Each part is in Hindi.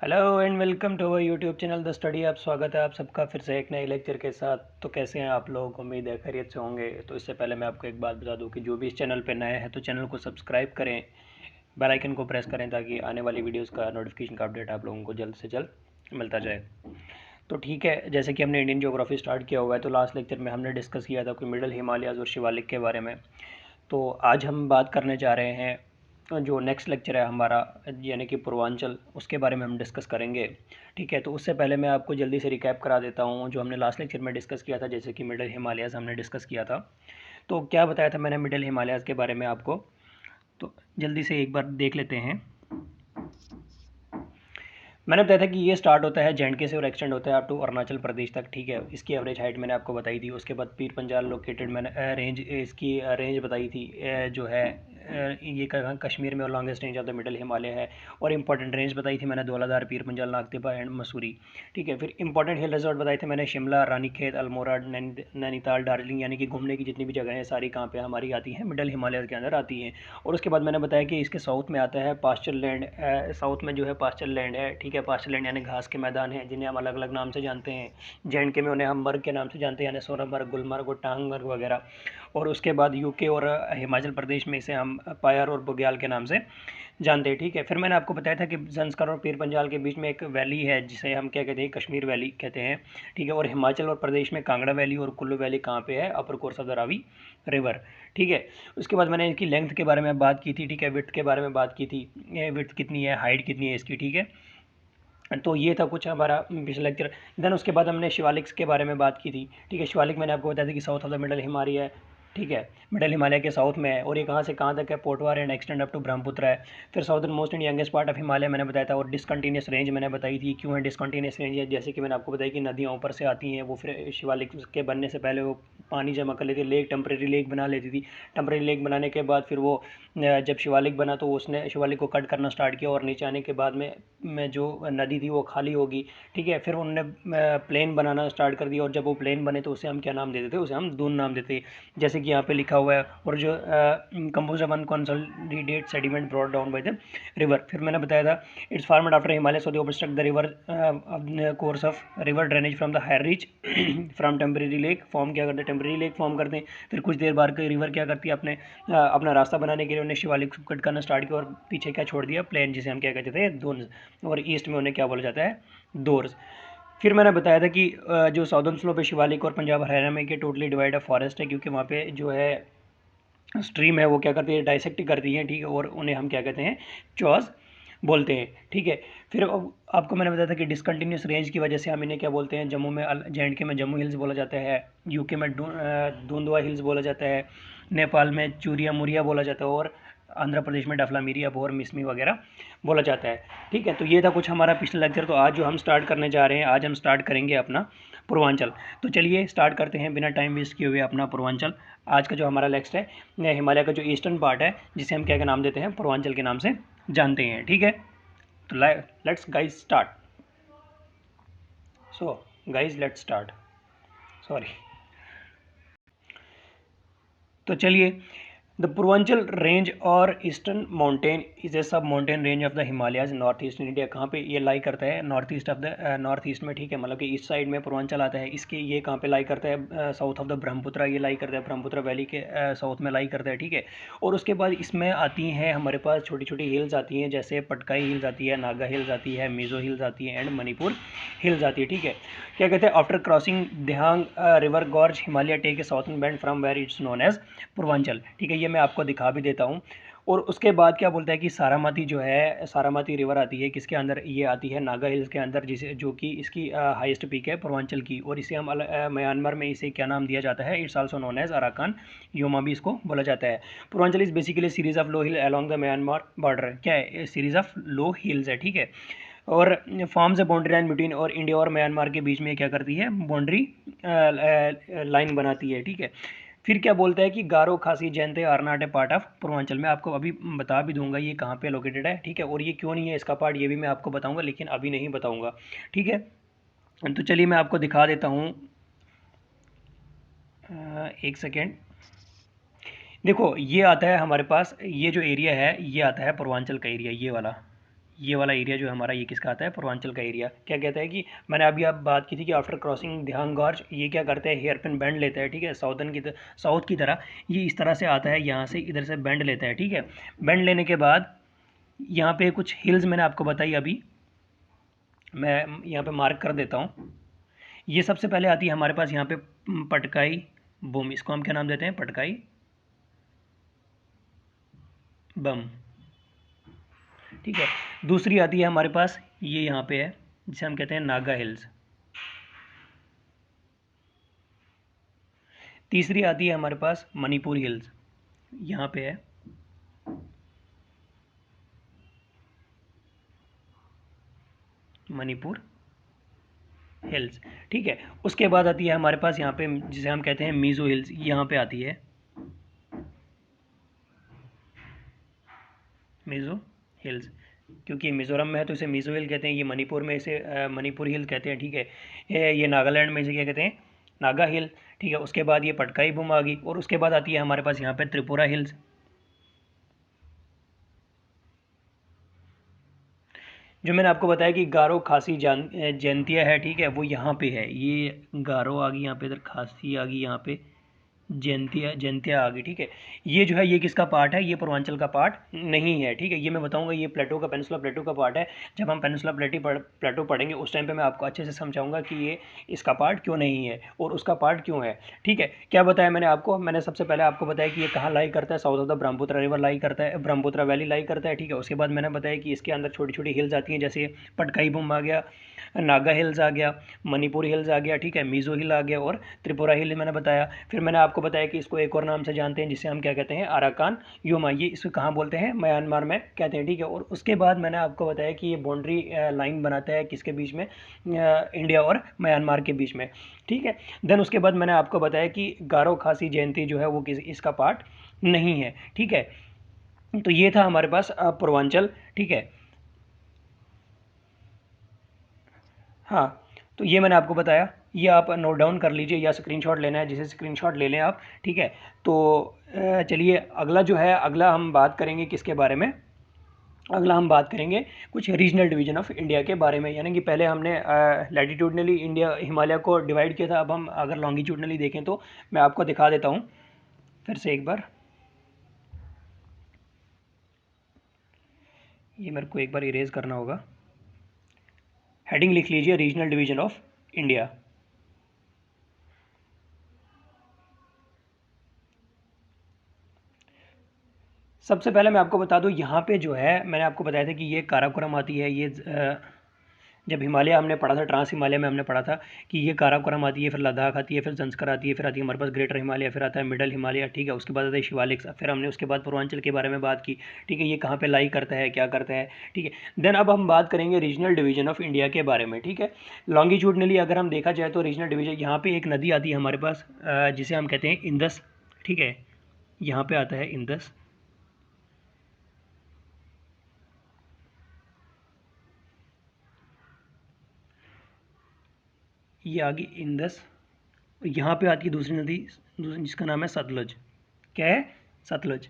Hello and welcome to our YouTube channel the study. आप स्वागत है आप सबका फिर से एक नए लेक्चर के साथ। तो कैसे हैं आप लोग? उम्मीद है खैरियत से होंगे। तो इससे पहले मैं आपको एक बात बता दूं कि जो भी इस चैनल पे नए हैं तो चैनल को सब्सक्राइब करें, बेल आइकन को प्रेस करें ताकि आने वाली वीडियोस का नोटिफिकेशन का अपडेट आप लोगों को जल्द से जल्द मिलता जाए। तो ठीक है, जैसे कि हमने इंडियन ज्योग्राफी स्टार्ट किया हुआ है तो लास्ट लेक्चर में हमने डिस्कस किया था कि मिडल हिमालयाज़ और शिवालिक के बारे में। तो आज हम बात करने जा रहे हैं जो नेक्स्ट लेक्चर है हमारा, यानी कि पूर्वांचल, उसके बारे में हम डिस्कस करेंगे। ठीक है, तो उससे पहले मैं आपको जल्दी से रिकैप करा देता हूँ जो हमने लास्ट लेक्चर में डिस्कस किया था। जैसे कि मिडल हिमालयाज़ हमने डिस्कस किया था। तो क्या बताया था मैंने मिडल हिमालयाज़ के बारे में आपको, तो जल्दी से एक बार देख लेते हैं। मैंने बताया था कि ये स्टार्ट होता है जे से और एक्सटेंड होता है अप टू अरुणाचल प्रदेश तक। ठीक है, इसकी एवरेज हाइट मैंने आपको बताई थी। उसके बाद पीर पंजाल लोकेटेड मैंने रेंज, इसकी रेंज बताई थी जो है ये कश्मीर में और longest range of the middle Himalaya है। और इंपॉर्टेंट रेंज बताई थी मैंने धौलाधार, पीर पंजाल, नागदेबा एंड मसूरी। ठीक है, फिर इंपॉर्टेंट हिल रिजॉर्ट बताए थे मैंने शिमला, रानीखेत, अल्मोड़ा, नैनीताल, दार्जिलिंग, यानी कि घूमने की जितनी भी जगह हैं सारी कहाँ पे हमारी आती हैं, मिडल हिमालय के अंदर आती हैं। और उसके बाद मैंने बताया कि इसके साउथ में आता है पास्चर लैंड। साउथ में जो है पास्चर लैंड है। ठीक है, पास्चर लैंड यानी घास के मैदान हैं जिन्हें हम अलग अलग नाम से जानते हैं। जे में उन्हें हम मर्ग के नाम से जानते हैं, यानी सोनमर्ग, गुलमर्ग और टांगमर्ग वगैरह। और उसके बाद यूके और हिमाचल प्रदेश में इसे हम पायर और बुग्याल के नाम से जानते हैं। ठीक है, फिर मैंने आपको बताया था कि जंस्कर और पीर पंजाल के बीच में एक वैली है जिसे हम क्या कहते हैं, कश्मीर वैली कहते हैं। ठीक है, और हिमाचल और प्रदेश में कांगड़ा वैली और कुल्लू वैली कहाँ पे है? Upper course of the Ravi river. ठीक है, उसके बाद मैंने इसकी लेंथ के बारे में बात की थी। ठीक है, विड्थ के बारे में बात की थी, विड्थ कितनी है, हाइट कितनी है इसकी। ठीक है, तो ये था कुछ हमारा पिछला लेक्चर। देन उसके बाद हमने शिवालिक्स के बारे में बात की थी। ठीक है, शिवालिक मैंने आपको बताया था कि south of the middle Himalaya है। ठीक है, मिडल हिमालय के साउथ में है और ये कहाँ से कहाँ तक है? Potwar end extend up to Brahmaputra है। फिर southernmost and youngest part of Himalaya मैंने बताया था। और डिसकंटिन्यूस रेंज मैंने बताई थी। क्यों है डिसकंटिन्यूस रेंज है? जैसे कि मैंने आपको बताया कि नदियाँ ऊपर से आती हैं, वो फिर शिवालिक के बनने से पहले वो पानी जमा कर लेती है, लेक, टेम्परेरी लेक बना लेती थी। टेम्परेरी लेक बनाने के बाद फिर वो जब शिवालिक बना तो उसने शिवालिक को कट करना स्टार्ट किया और नीचे आने के बाद में जो नदी थी वो खाली होगी। ठीक है, फिर उन्होंने प्लेन बनाना स्टार्ट कर दिया और जब वो प्लेन बने तो उसे हम क्या नाम देते थे? उसे हम दून नाम देते, जैसे कि यहाँ पे लिखा हुआ है। और जो कंपोज वन consolidate sediment brought down by the river. फिर मैंने बताया था it's formed after Himalaya, so they obstruct the river course of river drainage from the higher reach from temporary lake. Form क्या करते हैं? टेम्परेरी लेक फॉर्म करते हैं। फिर कुछ देर बाद रिवर क्या करती है, अपना रास्ता बनाने के लिए उन्हें शिवालिक कट करना स्टार्ट किया और पीछे क्या छोड़ दिया? प्लेन, जिसे हम क्या कहते थे? दून। और ईस्ट में उन्हें क्या बोला जाता है? दोर्स। फिर मैंने बताया था कि जो साउदर्न स्लोप है शिवालिक और पंजाब हरियाणा में के टोटली डिवाइड ऑफ फॉरेस्ट है, क्योंकि वहाँ पे जो है स्ट्रीम है वो क्या करती है? डाइसेक्ट करती है। ठीक है, और उन्हें हम क्या कहते हैं? चॉज बोलते हैं। ठीक है, फिर आपको मैंने बताया था कि डिसकंटिन्यूस रेंज की वजह से हम इन्हें क्या बोलते हैं? जम्मू में जे में जम्मू हिल्स बोला जाता है, यूके में धुंधवा हिल्स बोला जाता है, नेपाल में चूरिया मुरिया बोला जाता है और आंध्र प्रदेश में डफलामीरी, अबोर, मिसमी वगैरह बोला जाता है। ठीक है, तो ये था कुछ हमारा पिछला लेक्चर। तो आज जो हम स्टार्ट करने जा रहे हैं, आज हम स्टार्ट करेंगे अपना पूर्वांचल। तो चलिए स्टार्ट करते हैं बिना टाइम वेस्ट किए हुए अपना पूर्वांचल। आज का जो हमारा लेक्चर है, हिमालय का जो ईस्टर्न पार्ट है जिसे हम क्या के नाम देते हैं? पूर्वांचल के नाम से जानते हैं। ठीक है, तो let's guys start. So guys let's start, sorry. तो चलिए, द पूर्वांचल रेंज और ईस्टर्न माउंटेन इज ए सब mountain range of the Himalayas north east India. कहाँ पे ये लाई करता है? North east of the north east में। ठीक है, मतलब कि ईस्ट साइड में पूर्वांचल आता है। इसके ये कहाँ पे लाई करता है? साउथ ऑफ द ब्रह्मपुत्र ये लाई करता है, ब्रह्मपुत्र वैली के साउथ में लाई करता है। ठीक है, और उसके बाद इसमें आती हैं हमारे पास छोटी छोटी हिल्स आती हैं, जैसे पटकाई हिल्स आती है, नागा हिल्स आती है, मिजो हिल्स आती है एंड मणिपुर हिल्स आती है। ठीक है, क्या कहते हैं? After crossing Dihang river gorge Himalaya take a southern bend from where it's known as Purvanchal. ठीक है, ये मैं आपको दिखा भी देता हूँ। और उसके बाद क्या बोलता है कि सारामती जो है, सारामती रिवर आती है किसके अंदर? ये आती है नागा हिल्स के अंदर, जिसे जो कि इसकी हाईएस्ट पीक है पूर्वांचल की। और इसे हम म्यांमार में इसे क्या नाम दिया जाता है? It's also known as Arakan Yoma भी इसको बोला जाता है। Purvanchal is basically series of low hill along the Myanmar border. क्या है? सीरीज ऑफ लो हिल्स है। ठीक है, और forms a boundary line between, और इंडिया और म्यांमार के बीच में क्या करती है? बाउंड्री लाइन बनाती है। ठीक है, फिर क्या बोलता है कि Garo, Khasi, Jaintia are not a part of Purvanchal. मैं आपको अभी बता भी दूंगा ये कहाँ पे लोकेटेड है। ठीक है, और ये क्यों नहीं है इसका पार्ट, ये भी मैं आपको बताऊंगा, लेकिन अभी नहीं बताऊंगा। ठीक है, तो चलिए मैं आपको दिखा देता हूँ। एक सेकेंड। देखो, ये आता है हमारे पास, ये जो एरिया है ये आता है पूर्वांचल का एरिया, ये वाला। ये वाला एरिया जो है हमारा, ये किसका आता है, पूर्वांचल का एरिया। क्या कहता है कि मैंने अभी आप बात की थी कि आफ्टर क्रॉसिंग दिहांग गॉर्ज ये क्या करता है, हेयर पिन बेंड लेता है, ठीक है, साउथ की तरह ये इस तरह से आता है, यहाँ से इधर से बेंड लेता है, ठीक है। बेंड लेने के बाद यहाँ पे कुछ हिल्स मैंने आपको बताई, अभी मैं यहाँ पे मार्क कर देता हूँ। ये सबसे पहले आती है हमारे पास यहाँ पे पटकाई बम, इसको हम क्या नाम देते हैं, पटकाई बम, ठीक है। दूसरी आती है हमारे पास, ये यहाँ पे है, जिसे हम कहते हैं नागा हिल्स। तीसरी आती है हमारे पास मणिपुर हिल्स, यहाँ पे है। मणिपुर हिल्स, ठीक है। उसके बाद आती है हमारे पास यहाँ पे, जिसे हम कहते हैं मीज़ो हिल्स, यहाँ पे आती है मीज़ो हिल्स। क्योंकि मिज़ोरम में है तो इसे मीज़ो हिल कहते हैं, ये मणिपुर में इसे मणिपुर हिल कहते हैं, ठीक है। ये नागालैंड में इसे क्या कहते हैं, नागा हिल, ठीक है। उसके बाद ये पटकाई बुम आ गई, और उसके बाद आती है हमारे पास यहाँ पे त्रिपुरा हिल्स। जो मैंने आपको बताया कि गारो खासी जैंतिया है, ठीक है, वो यहाँ पे है। ये गारो आ गई यहाँ पे, इधर खासी आ गई यहाँ पे, जयंतिया जयंतिया आ गई, ठीक है। ये जो है ये किसका पार्ट है, ये पूर्वांचल का पार्ट नहीं है, ठीक है। ये मैं बताऊंगा, ये प्लेटो का, पेनिनसुला प्लेटो का पार्ट है। जब हम पेनिनसुला प्लेटो पढ़ेंगे उस टाइम पे मैं आपको अच्छे से समझाऊंगा कि ये इसका पार्ट क्यों नहीं है और उसका पार्ट क्यों है, ठीक है। क्या बताया मैंने आपको, मैंने सबसे पहले आपको बताया कि ये कहाँ लाई करता है, south of the Brahmaputra river lie करता है, ब्रह्मपुत्र वैली लाई करता है, ठीक है। उसके बाद मैंने बताया कि इसके अंदर छोटी छोटी हिल्स आती हैं, जैसे पटकाई बुम आ गया, नागा हिल्स आ गया, मणिपुर हिल्स आ गया, ठीक है, मिज़ो हिल आ गया, और त्रिपुरा हिल मैंने बताया। फिर मैंने आपको बताया कि इसको एक और नाम से जानते हैं, जिसे हम क्या कहते हैं, अराकान योमा। ये इसको कहाँ बोलते हैं, म्यांमार में कहते हैं, ठीक है। और उसके बाद मैंने आपको बताया कि ये बाउंड्री लाइन बनाता है किसके बीच में, इंडिया और म्यांमार के बीच में, ठीक है। देन उसके बाद मैंने आपको बताया कि गारो खासी जयंती जो है वो इसका पार्ट नहीं है, ठीक है। तो ये था हमारे पास पूर्वांचल, ठीक है। हाँ, तो ये मैंने आपको बताया, ये आप नोट डाउन कर लीजिए या स्क्रीनशॉट लेना है जिसे स्क्रीनशॉट ले लें आप, ठीक है। तो चलिए अगला जो है, अगला हम बात करेंगे किसके बारे में, अगला हम बात करेंगे कुछ रीजनल डिवीजन ऑफ इंडिया के बारे में। यानी कि पहले हमने लैटिट्यूडनली इंडिया हिमालय को डिवाइड किया था, अब हम अगर लॉन्गिट्यूडनली देखें तो मैं आपको दिखा देता हूँ फिर से एक बार। ये मेरे को एक बार इरेज करना होगा। हेडिंग लिख लीजिए, रीजनल डिवीजन ऑफ इंडिया। सबसे पहले मैं आपको बता दूं, यहाँ पे जो है मैंने आपको बताया था कि ये काराकोरम आती है, ये जब हिमालय हमने पढ़ा था, ट्रांस हिमालय में हमने पढ़ा था कि ये काराकोरम आती है, फिर लद्दाख आती है, फिर जंस्कर आती है, फिर आती है हमारे पास ग्रेटर हिमालय, फिर आता है मिडल हिमालय, ठीक है। उसके बाद आता है शिवालिक, फिर हमने उसके बाद पूर्वांचल के बारे में बात की, ठीक है। ये कहाँ पे लाई करता है, क्या करता है, ठीक है। देन अब हम बात करेंगे रीजनल डिवीजन ऑफ इंडिया के बारे में, ठीक है। लॉन्गिट्यूडनली अगर हम देखा जाए तो रीजनल डिवीजन, यहाँ पे एक नदी आती है हमारे पास जिसे हम कहते हैं इंदस, ठीक है। यहाँ पे आता है इंदस, ये आ गई इंदस। यहाँ पे आती है दूसरी नदी जिसका नाम है सतलुज। क्या है, सतलुज,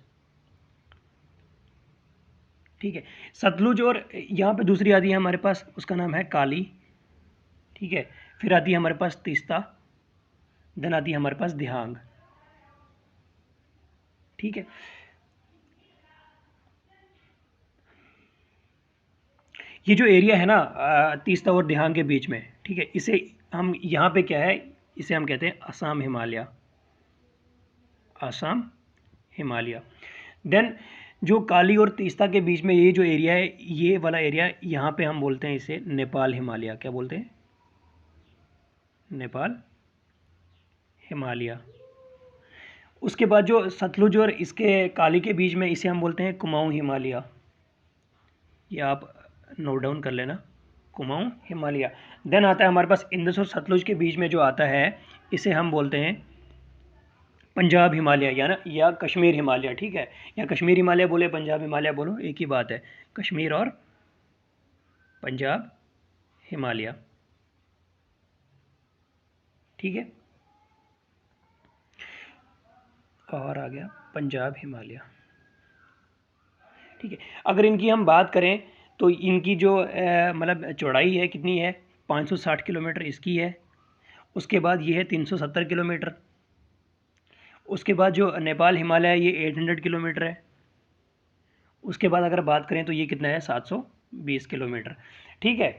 ठीक है। सतलुज, और यहाँ पे दूसरी आती है हमारे पास, उसका नाम है काली, ठीक है। फिर आती है हमारे पास तीस्ता, देन आती है हमारे पास दिहांग, ठीक है। ये जो एरिया है ना तीस्ता और दिहांग के बीच में, ठीक है, इसे हम यहाँ पे क्या है, इसे हम कहते हैं असम हिमालय, असम हिमालय। देन जो काली और तीस्ता के बीच में ये जो एरिया है, ये वाला एरिया, यहाँ पे हम बोलते हैं इसे नेपाल हिमालय। क्या बोलते हैं, नेपाल हिमालय। उसके बाद जो सतलुज और इसके काली के बीच में, इसे हम बोलते हैं कुमाऊं हिमालय। ये आप नोट डाउन कर लेना, कुमाऊं हिमालय। देन आता है हमारे पास इंदस और सतलुज के बीच में जो आता है, इसे हम बोलते हैं पंजाब हिमालय, या ना, या कश्मीर हिमालय, ठीक है। या कश्मीर हिमालय बोले, पंजाब हिमालय बोलो, एक ही बात है, कश्मीर और पंजाब हिमालय, ठीक है। और आ गया पंजाब हिमालय, ठीक है। अगर इनकी हम बात करें तो इनकी जो मतलब चौड़ाई है कितनी है, 560 किलोमीटर इसकी है। उसके बाद ये है 370 किलोमीटर। उसके बाद जो नेपाल हिमालय है ये 800 किलोमीटर है। उसके बाद अगर बात करें तो ये कितना है, 720 किलोमीटर। ठीक है,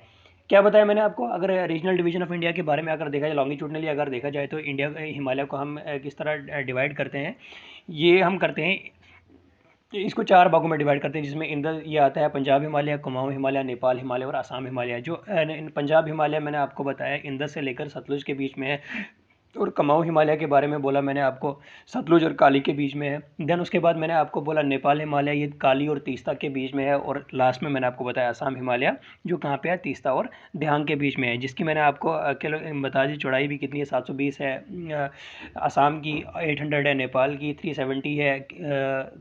क्या बताया मैंने आपको, अगर रीजनल डिवीजन ऑफ इंडिया के बारे में अगर देखा जाए, लॉन्गिट्यूडनली अगर देखा जाए तो इंडिया हिमालय को हम किस तरह डिवाइड करते हैं, ये हम करते हैं, इसको 4 भागों में डिवाइड करते हैं, जिसमें इंदर ये आता है पंजाब हिमालय, कुमाऊं हिमालय, नेपाल हिमालय और असम हिमालय। जो पंजाब हिमालय मैंने आपको बताया इंदस से लेकर सतलुज के बीच में है, और कुमाऊं हिमालय के बारे में बोला मैंने आपको, सतलुज और काली के बीच में है। देन उसके बाद मैंने आपको बोला नेपाल हिमालय, ये काली और तीस्ता के बीच में है। और लास्ट में मैंने आपको बताया असम हिमालय, जो कहाँ पे है, तीस्ता और दिहांग के बीच में है, जिसकी मैंने आपको किलो बता दी चौड़ाई भी कितनी है, 720 है असम की, 800 है नेपाल की, 370 है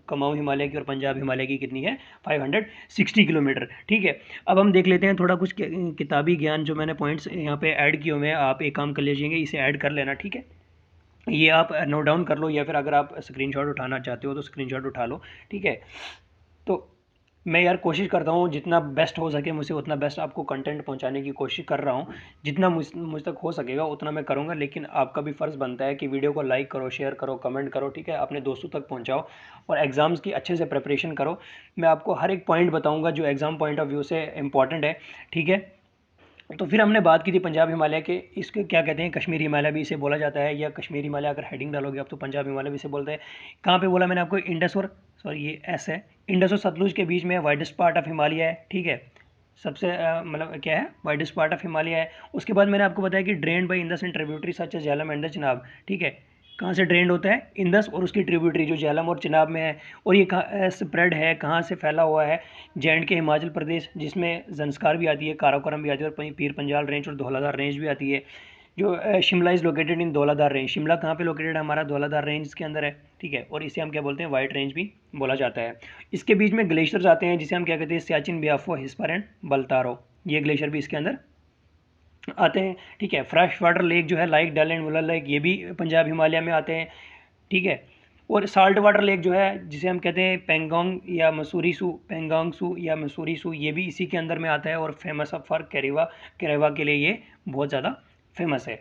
कुमाऊं हिमालय की, और पंजाब हिमालय की कितनी है, 560 किलोमीटर। ठीक है, अब हम देख लेते हैं थोड़ा कुछ किताबी ज्ञान जो मैंने पॉइंट्स यहाँ पे ऐड किए हुए हैं। आप एक काम कर लीजिएगा, इसे ऐड कर लेना। ठीक है, ये आप नोट डाउन कर लो, या फिर अगर आप स्क्रीनशॉट उठाना चाहते हो तो स्क्रीनशॉट उठा लो। ठीक है, तो मैं यार कोशिश करता हूँ जितना बेस्ट हो सके मुझसे, उतना बेस्ट आपको कंटेंट पहुँचाने की कोशिश कर रहा हूँ। जितना मुझ तक हो सकेगा उतना मैं करूँगा, लेकिन आपका भी फ़र्ज़ बनता है कि वीडियो को लाइक करो, शेयर करो, कमेंट करो। ठीक है, अपने दोस्तों तक पहुँचाओ, और एग्ज़ाम्स की अच्छे से प्रिपरेशन करो। मैं आपको हर एक पॉइंट बताऊँगा जो एग्ज़ाम पॉइंट ऑफ व्यू से इंपॉर्टेंट है। ठीक है, तो फिर हमने बात की थी पंजाब हिमालय के, इसके क्या कहते हैं, कश्मीर हिमालय भी इसे बोला जाता है, या कश्मीर हिमालय अगर हेडिंग डालोगे आप तो पंजाब हिमालय भी इसे बोलते हैं। कहाँ पे बोला मैंने आपको, इंडस और, सॉरी ये एस है, इंडस और सतलुज के बीच में वाइडेस्ट पार्ट ऑफ हिमालय है। ठीक है, सबसे मतलब क्या है, वाइडेस्ट पार्ट ऑफ हिमालय है। उसके बाद मैंने आपको बताया कि drained by Indus and tributary such as Jhelum and the Chenab. ठीक है, कहाँ से ड्रेन्ड होता है, इंदस और उसकी ट्रिब्यूटरी जो झेलम और चिनाब में है। और ये कहाँ स्प्रेड है, कहाँ से फैला हुआ है, जे के हिमाचल प्रदेश, जिसमें जंस्कार भी आती है, काराकोरम भी आती है, और पीर पंजाल रेंज और धौलाधार रेंज भी आती है। जो Shimla is located in Dhauladhar range, Shimla कहाँ पे लोकेटेड है हमारा, धौलाधार रेंज के अंदर है। ठीक है, और इसे हम क्या बोलते हैं, वाइट रेंज भी बोला जाता है। इसके बीच में ग्लेशियर्स आते हैं, जिसे हम क्या कहते हैं, सियाचिन, बियाफो, हिस्पर एंड बल्तारो, ये ग्लेशियर भी इसके अंदर आते हैं। ठीक है, फ्रेश वाटर लेक जो है, like Dal and Wular lake, ये भी पंजाब हिमालय में आते हैं। ठीक है, और साल्ट वाटर लेक जो है, जिसे हम कहते हैं पेंगोंग या मसूरी सू, पेंगोंग सू या मसूरी सू, ये भी इसी के अंदर में आता है, और फेमस फॉर कैरेवा, कैरेवा के लिए ये बहुत ज़्यादा फेमस है।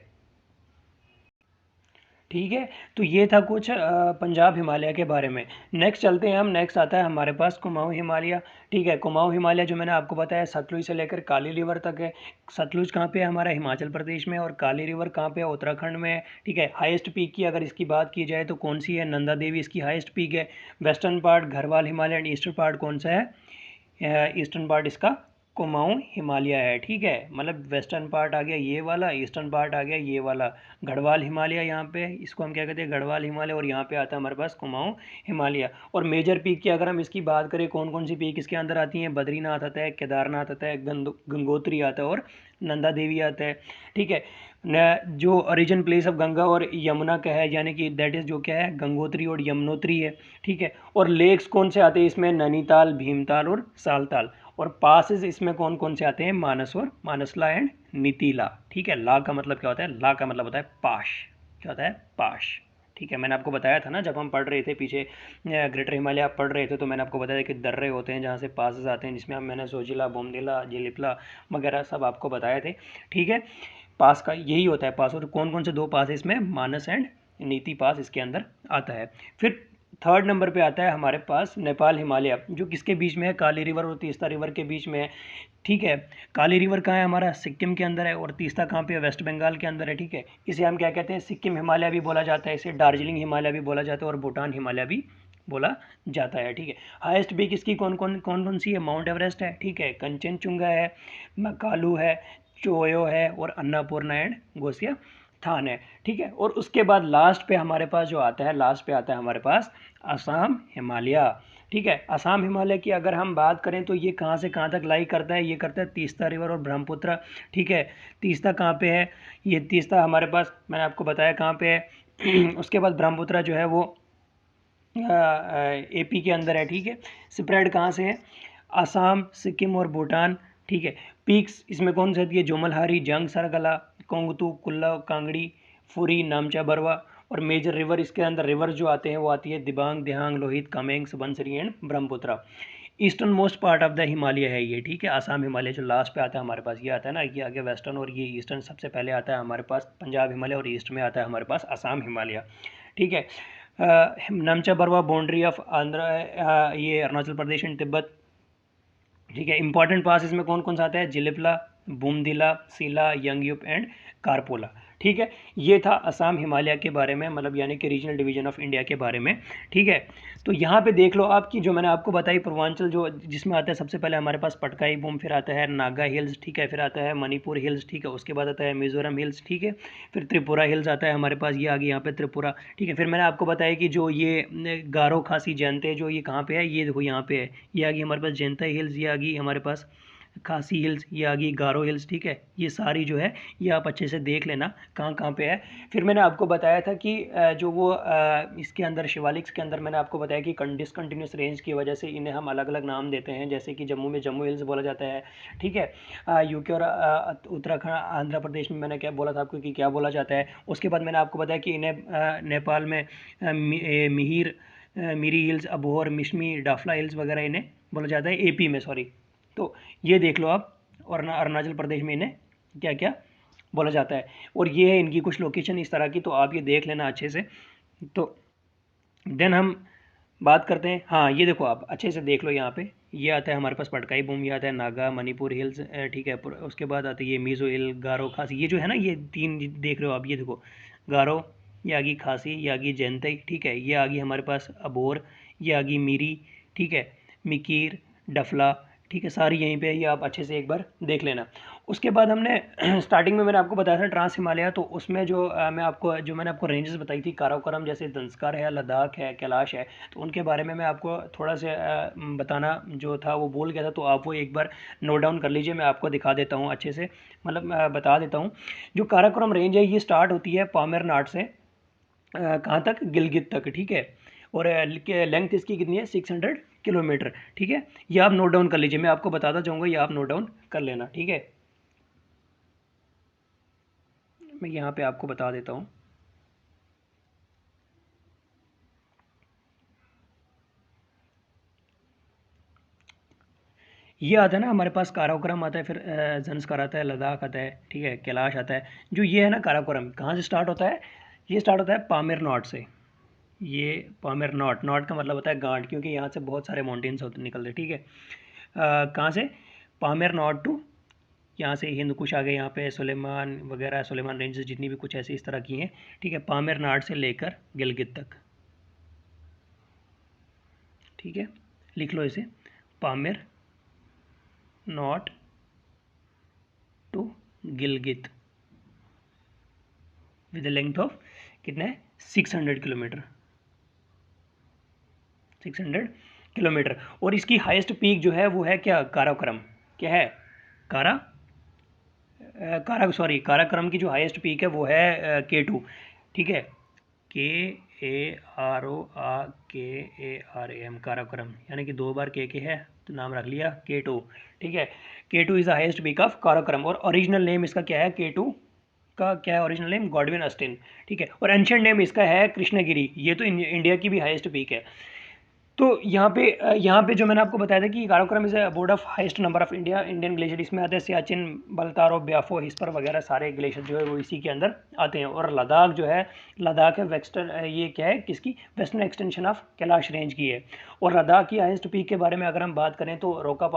ठीक है, तो ये था कुछ पंजाब हिमालय के बारे में। नेक्स्ट चलते हैं हम, नेक्स्ट आता है हमारे पास कुमाऊं हिमालय। ठीक है, कुमाऊं हिमालय जो मैंने आपको बताया सतलुज से लेकर काली रिवर तक है। सतलुज कहाँ पे है हमारा, हिमाचल प्रदेश में, और काली रिवर कहाँ पे है, उत्तराखंड में है। ठीक है, हाईएस्ट पीक की अगर इसकी बात की जाए तो कौन सी है, नंदा देवी इसकी हाईएस्ट पीक है। Western part Garhwal Himalaya, and eastern part कौन सा है, ईस्टर्न पार्ट इसका कुमाऊं हिमालय है। ठीक है, मतलब वेस्टर्न पार्ट आ गया ये वाला, ईस्टर्न पार्ट आ गया ये वाला, गढ़वाल हिमालय यहाँ पे, इसको हम क्या कहते हैं, गढ़वाल हिमालय, और यहाँ पे आता है हमारे पास कुमाऊं हिमालय। और मेजर पीक की अगर हम इसकी बात करें, कौन कौन सी पीक इसके अंदर आती हैं, बद्रीनाथ आता है, केदारनाथ आता है, गंगोत्री आता है, और नंदा देवी आता है। ठीक है, जो ओरिजिन प्लेस ऑफ गंगा और यमुना का है, यानी कि दैट इज़ जो क्या है, गंगोत्री और यमुनोत्री है। ठीक है, और लेक्स कौन से आते हैं इसमें, नैनीताल, भीमताल और सालताल। और पासेस इसमें कौन कौन से आते हैं, मानस और मानसला एंड नीतीला। ठीक है, ला का मतलब क्या होता है, ला का मतलब होता है पाश, क्या होता है, पाश। ठीक है, मैंने आपको बताया था ना जब हम पढ़ रहे थे पीछे ग्रेटर हिमालय आप पढ़ रहे थे, तो मैंने आपको बताया कि दर्रे होते हैं जहाँ से पासेस आते हैं, जिसमें मैंने सोजिला, बोमदिला, जेलिपला वगैरह सब आपको बताए थे। ठीक है, पास का यही होता है पास, और कौन कौन से 2 पास है इसमें, मानस एंड नीति पास इसके अंदर आता है। फिर थर्ड नंबर पे आता है हमारे पास नेपाल हिमालय, जो किसके बीच में है, काली रिवर और तीस्ता रिवर के बीच में है। ठीक है, काली रिवर कहाँ है हमारा, सिक्किम के अंदर है, और तीस्ता कहाँ पे है, वेस्ट बंगाल के अंदर है। ठीक है, इसे हम क्या कहते हैं, सिक्किम हिमालय भी बोला जाता है, इसे दार्जिलिंग हिमालय भी बोला जाता है, और भूटान हिमालय भी बोला जाता है। ठीक है, हाईएस्ट पीक इसकी कौन कौन सी है, माउंट एवरेस्ट है। ठीक है, कंचनजुंगा है, मकालू है, चोयो है, और अन्नापूर्णा एंड गोसिया थान है। ठीक है, और उसके बाद लास्ट पे हमारे पास जो आता है, लास्ट पे आता है हमारे पास असम हिमालय। ठीक है, असम हिमालय की अगर हम बात करें तो ये कहाँ से कहाँ तक लाई करता है, ये करता है तीस्ता रिवर और ब्रह्मपुत्र। ठीक है, तीस्ता कहाँ पे है, ये तीस्ता हमारे पास मैंने आपको बताया कहाँ पे है। उसके बाद ब्रह्मपुत्र जो है वो एपी के अंदर है। ठीक है, स्प्रेड कहाँ से है, असम, सिक्किम और भूटान। ठीक है, पीक्स इसमें कौन सी आती है, जोमलहारी, जंग सरगला, कोंगतू, कुल्ला, कांगड़ी, फुरी, नामचा बरवा। और मेजर रिवर इसके अंदर रिवर जो आते हैं वो आती है Dibang, Dihang, Lohit, Kameng, Subansiri and Brahmaputra. Easternmost part of the Himalaya है ये, ठीक है। आसाम हिमालय जो लास्ट पे आता है हमारे पास, ये आता है ना, ये आगे वेस्टर्न और ये ईस्टर्न सबसे पहले आता है हमारे पास पंजाब हिमालय, और ईस्ट में आता है हमारे पास आसाम हिमालय, ठीक है। नमचा बरवा बाउंड्री ऑफ आंध्र, ये अरुणाचल प्रदेश एंड तिब्बत, ठीक है। इंपॉर्टेंट पास इसमें कौन कौन सा आता है, जिलेपला, बूमदिला, सिला, यंगयुप एंड कारपोला, ठीक है। ये था असम हिमालय के बारे में, मतलब यानी कि रीजनल डिवीजन ऑफ इंडिया के बारे में, ठीक है। तो यहाँ पे देख लो आपकी जो मैंने आपको बताई पूर्वांचल जो जिसमें आता है सबसे पहले हमारे पास पटकाई बूम, फिर आता है नागा हिल्स, ठीक है, फिर आता है मणिपुर हिल्स, ठीक है, उसके बाद आता है मिजोरम हिल्स, ठीक है, फिर त्रिपुरा हिल्स आता है हमारे पास, ये आ गई यहाँ पे त्रिपुरा, ठीक है। फिर मैंने आपको बताया कि जो ये गारो खासी जयंते जो ये कहाँ पे है, ये देखो यहाँ पे है, ये आ गई हमारे पास जयंता हिल्स, ये आ गई हमारे पास खासी हिल्स, ये आ गई गारो हिल्स, ठीक है। ये सारी जो है ये आप अच्छे से देख लेना कहाँ कहाँ पे है। फिर मैंने आपको बताया था कि जो वो इसके अंदर शिवालिक्स के अंदर मैंने आपको बताया कि डिसकंटिन्यूस रेंज की वजह से इन्हें हम अलग अलग नाम देते हैं, जैसे कि जम्मू में जम्मू हिल्स बोला जाता है, ठीक है। यूके और उत्तराखंड आंध्र प्रदेश में मैंने क्या बोला था आपको कि क्या बोला जाता है। उसके बाद मैंने आपको बताया कि इन्हें नेपाल में मिहिर, मिरी हिल्स, अबोहर, मिशमी, डाफला हिल्स वगैरह इन्हें बोला जाता है, एपी में, सॉरी। तो ये देख लो आप, और अरुणाचल प्रदेश में इन्हें क्या क्या बोला जाता है, और ये है इनकी कुछ लोकेशन इस तरह की, तो आप ये देख लेना अच्छे से। तो देन हम बात करते हैं, हाँ ये देखो आप अच्छे से देख लो, यहाँ पे ये आता है हमारे पास पटकाई बूम, ये आता है नागा मणिपुर हिल्स, ठीक है। उसके बाद आती है ये मिजो हिल, गारो, खासी, ये जो है ना ये तीन देख रहे हो आप, ये देखो गारो, ये आ गई खासी, ये आ गई जैंतई, ठीक है, ये आ गई हमारे पास अबोर, ये आ गई मीरी, ठीक है, मिकीर, डफला, ठीक है, सारी यहीं पे, ये आप अच्छे से एक बार देख लेना। उसके बाद हमने स्टार्टिंग में मैंने आपको बताया था ट्रांस हिमालय, तो उसमें जो मैंने आपको रेंजेस बताई थी, काराकोरम जैसे धंसकार है, लद्दाख है, कैलाश है, तो उनके बारे में मैं आपको थोड़ा सा बताना जो था वो भूल गया था, तो आप वो एक बार नोट डाउन कर लीजिए, मैं आपको दिखा देता हूँ अच्छे से, मतलब बता देता हूँ। जो काराकोरम रेंज है ये स्टार्ट होती है पामेर नाट से कहाँ तक, गिलगित तक, ठीक है। और लेंथ इसकी कितनी है, 600 किलोमीटर, ठीक है। ये आप नोट डाउन कर लीजिए, मैं आपको बताता जाऊँगा, ये आप नोट डाउन कर लेना, ठीक है। मैं यहाँ पे आपको बता देता हूँ, ये आता है ना हमारे पास काराकोरम आता है, फिर जंस्कार आता है, लद्दाख आता है, ठीक है, कैलाश आता है। जो ये है ना काराकोरम कहाँ से स्टार्ट होता है, ये स्टार्ट होता है पामेर नॉट से। ये पामेर नॉट, नॉट का मतलब होता है गांठ, क्योंकि यहाँ से बहुत सारे माउंटेन्स होते निकलते, ठीक है। कहाँ से, पामेर नॉट टू, यहाँ से हिंद कुश आ गए, यहाँ पे सुलेमान वगैरह, सुलेमान रेंजेस जितनी भी कुछ ऐसी इस तरह की हैं, ठीक है। पामेर नाट से लेकर गिलगित तक, ठीक है, लिख लो इसे, Pamir knot to Gilgit with length of कितना है, 600 किलोमीटर, 600 किलोमीटर। और इसकी हाईएस्ट पीक जो है वो है क्या, काराकोरम, क्या है, कारा काराकोरम की जो हाईएस्ट पीक है वो है K2, ठीक है, KAROKARAM, काराकोरम, यानी कि 2 बार के है तो नाम रख लिया K2, ठीक है। K2 is the highest peak of Karakoram, और ओरिजिनल नेम इसका क्या है, K2 का क्या है ओरिजिनल नेम, गॉडविन अस्टिन, ठीक है। और एंशिएंट नेम इसका है कृष्णगिरी, ये तो इंडिया की भी हाईएस्ट पीक है। तो यहाँ पे जो मैंने आपको बताया था कि Karakoram is board of highest number of Indian glacier, इसमें आते हैं सियाचिन, बलतारो, ब्याफो, हिस्पर वगैरह सारे ग्लेशियर जो है वो इसी के अंदर आते हैं। और लद्दाख जो है, लद्दाख है वेस्टर्न, ये क्या है किसकी, western extension of Kailash range की है। और लद्दाख की हाईएस्ट पीक के बारे में अगर हम बात करें तो राका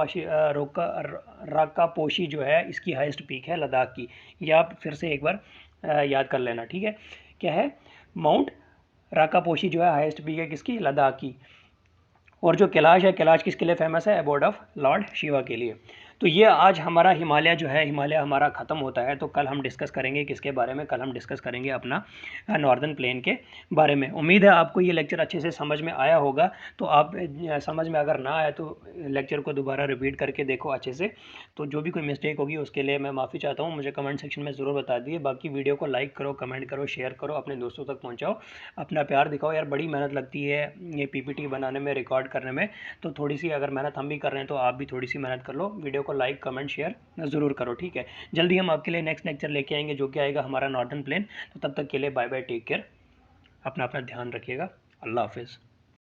पोशी जो है इसकी हाईएस्ट पीक है लद्दाख की, ये आप फिर से एक बार याद कर लेना, ठीक है। क्या है, माउंट राका पोशी जो है हाईएस्ट पीक है किसकी, लद्दाख की। और जो कैलाश है, कैलाश किसके लिए फेमस है, अबोर्ड ऑफ लॉर्ड शिवा के लिए। तो ये आज हमारा हिमालय जो है, हिमालय हमारा ख़त्म होता है, तो कल हम डिस्कस करेंगे किसके बारे में, कल हम डिस्कस करेंगे अपना नॉर्दर्न प्लेन के बारे में। उम्मीद है आपको ये लेक्चर अच्छे से समझ में आया होगा। तो आप समझ में अगर ना आए तो लेक्चर को दोबारा रिपीट करके देखो अच्छे से। तो जो भी कोई मिस्टेक होगी उसके लिए मैं माफ़ी चाहता हूँ, मुझे कमेंट सेक्शन में ज़रूर बता दिए। बाकी वीडियो को लाइक करो, कमेंट करो, शेयर करो, अपने दोस्तों तक पहुँचाओ, अपना प्यार दिखाओ यार। बड़ी मेहनत लगती है ये PPT बनाने में, रिकॉर्ड करने में, तो थोड़ी सी अगर मेहनत हम भी कर रहे हैं तो आप भी थोड़ी सी मेहनत कर लो। वीडियो को लाइक, कमेंट, शेयर ज़रूर करो, ठीक है। जल्दी हम आपके लिए नेक्स्ट लेक्चर लेके आएंगे जो कि आएगा हमारा नॉर्दर्न प्लेन। तो तब तक के लिए बाय बाय, टेक केयर, अपना अपना ध्यान रखिएगा, अल्लाह हाफिज़।